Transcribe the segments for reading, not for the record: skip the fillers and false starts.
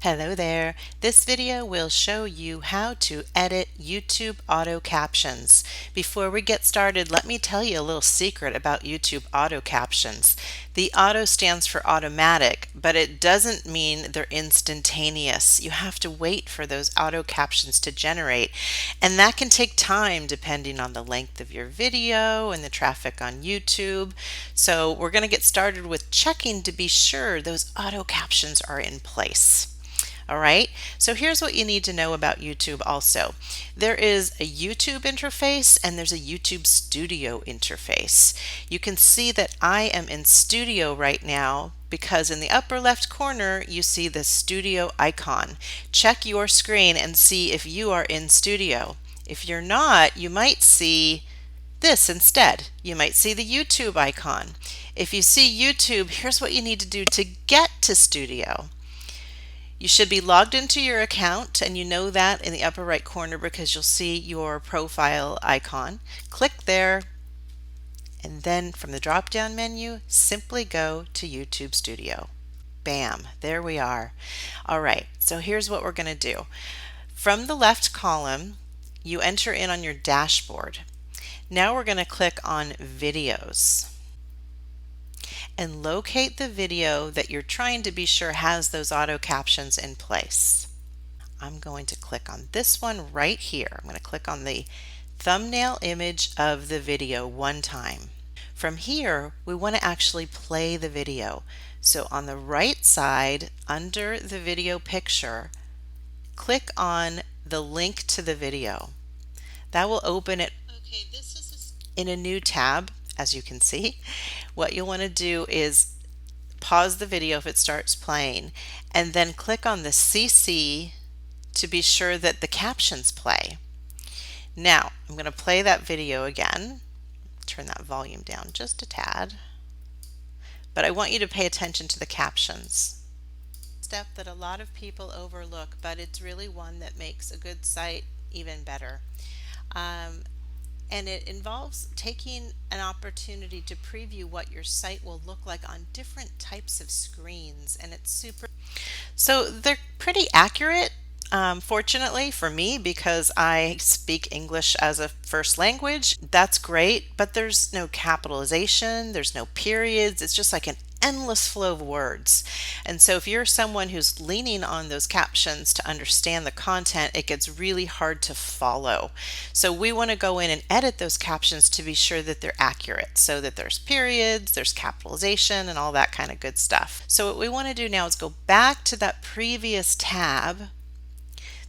Hello there. This video will show you how to edit YouTube auto captions. Before we get started, let me tell you a little secret about YouTube auto captions. The auto stands for automatic, but it doesn't mean they're instantaneous. You have to wait for those auto captions to generate, and that can take time depending on the length of your video and the traffic on YouTube. So we're going to get started with checking to be sure those auto captions are in place. All right, so here's what you need to know about YouTube also. There is a YouTube interface and there's a YouTube Studio interface. You can see that I am in Studio right now because in the upper left corner you see the Studio icon. Check your screen and see if you are in Studio. If you're not, you might see this instead. You might see the YouTube icon. If you see YouTube, here's what you need to do to get to Studio. You should be logged into your account, and you know that in the upper right corner because you'll see your profile icon. Click there, and then from the drop-down menu, simply go to YouTube Studio. Bam, there we are. All right, so here's what we're going to do. From the left column, you enter in on your dashboard. Now we're going to click on Videos and locate the video that you're trying to be sure has those auto captions in place. I'm going to click on this one right here. I'm going to click on the thumbnail image of the video one time. From here, we want to actually play the video. So on the right side, under the video picture, click on the link to the video. That will open it in a new tab. As you can see, what you'll want to do is pause the video if it starts playing and then click on the CC to be sure that the captions play. Now I'm going to play that video again. Turn that volume down just a tad, but I want you to pay attention to the captions. Step that a lot of people overlook, but it's really one that makes a good site even better. And it involves taking an opportunity to preview what your site will look like on different types of screens, and it's super. So they're pretty accurate, fortunately for me, because I speak English as a first language. That's great, but there's no capitalization, there's no periods, it's just like an endless flow of words. And so if you're someone who's leaning on those captions to understand the content, it gets really hard to follow. So we want to go in and edit those captions to be sure that they're accurate, so that there's periods, there's capitalization, and all that kind of good stuff. So what we want to do now is go back to that previous tab,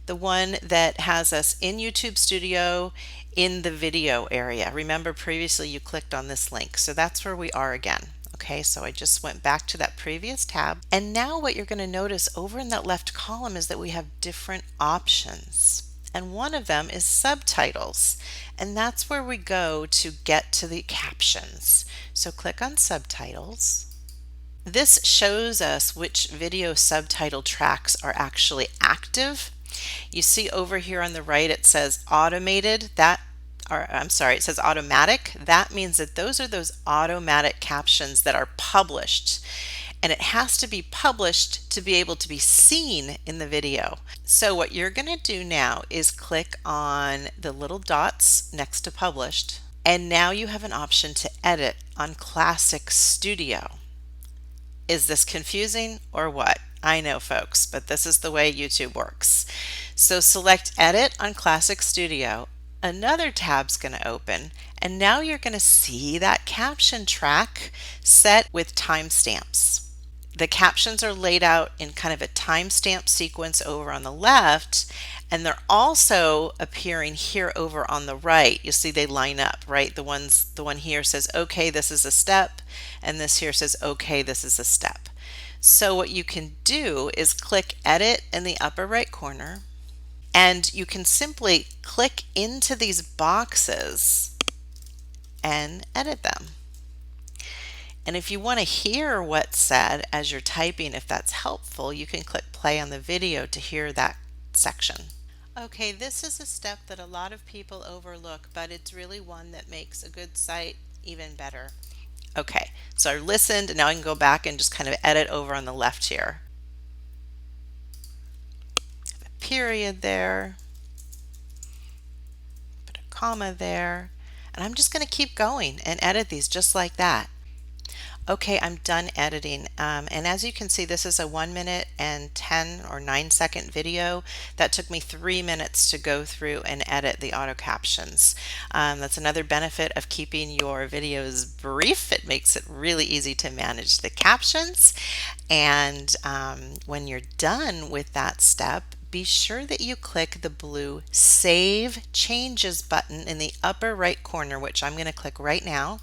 the one that has us in YouTube Studio in the video area. Remember previously you clicked on this link, so that's where we are again. Okay, so I just went back to that previous tab, and now what you're going to notice over in that left column is that we have different options, and one of them is subtitles, and that's where we go to get to the captions. So click on subtitles. This shows us which video subtitle tracks are actually active. You see over here on the right it says automated, it says automatic. That means that those are those automatic captions that are published, and it has to be published to be able to be seen in the video. So what you're going to do now is click on the little dots next to published, and now you have an option to edit on Classic Studio. Is this confusing or what? I know, folks, but this is the way YouTube works. So select Edit on Classic Studio. Another tab's going to open, and now you're going to see that caption track set with timestamps. The captions are laid out in kind of a timestamp sequence over on the left, and they're also appearing here over on the right. You'll see they line up, right? The one here says, okay, this is a step, and this here says, okay, this is a step. So what you can do is click Edit in the upper right corner, and you can simply click into these boxes and edit them. And if you want to hear what's said as you're typing, if that's helpful, you can click play on the video to hear that section. Okay, this is a step that a lot of people overlook, but it's really one that makes a good site even better. Okay, so I listened, and now I can go back and just kind of edit over on the left here. period there, put a comma there, and I'm just going to keep going and edit these just like that. Okay, I'm done editing. And as you can see, this is a 1 minute and 10 or 9 second video that took me 3 minutes to go through and edit the auto captions. That's another benefit of keeping your videos brief. It makes it really easy to manage the captions. And when you're done with that step, be sure that you click the blue Save Changes button in the upper right corner, which I'm going to click right now.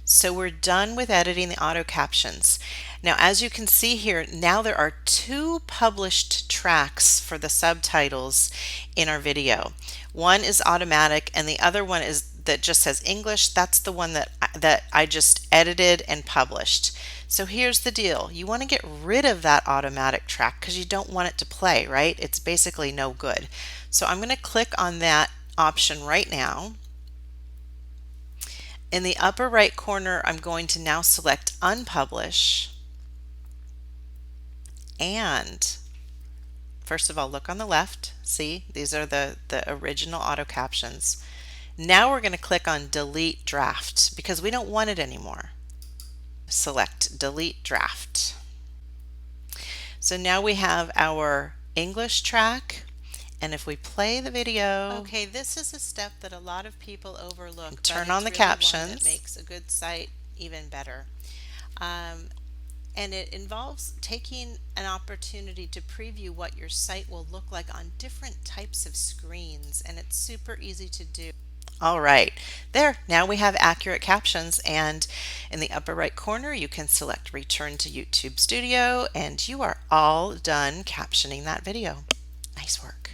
So we're done with editing the auto captions. Now, as you can see here, now there are 2 published tracks for the subtitles in our video. One is automatic and the other one is that just says English. That's the one that I just edited and published. So here's the deal. You want to get rid of that automatic track because you don't want it to play, right? It's basically no good. So I'm going to click on that option right now. In the upper right corner, I'm going to now select Unpublish. And first of all, look on the left. See, these are the original auto captions. Now we're going to click on Delete Draft because we don't want it anymore. Select Delete Draft. So now we have our English track. And if we play the video, okay, this is a step that a lot of people overlook. Turn on the captions. That makes a good site even better. And it involves taking an opportunity to preview what your site will look like on different types of screens, and it's super easy to do. All right, there, now we have accurate captions, and in the upper right corner you can select Return to YouTube Studio, and you are all done captioning that video. Nice work.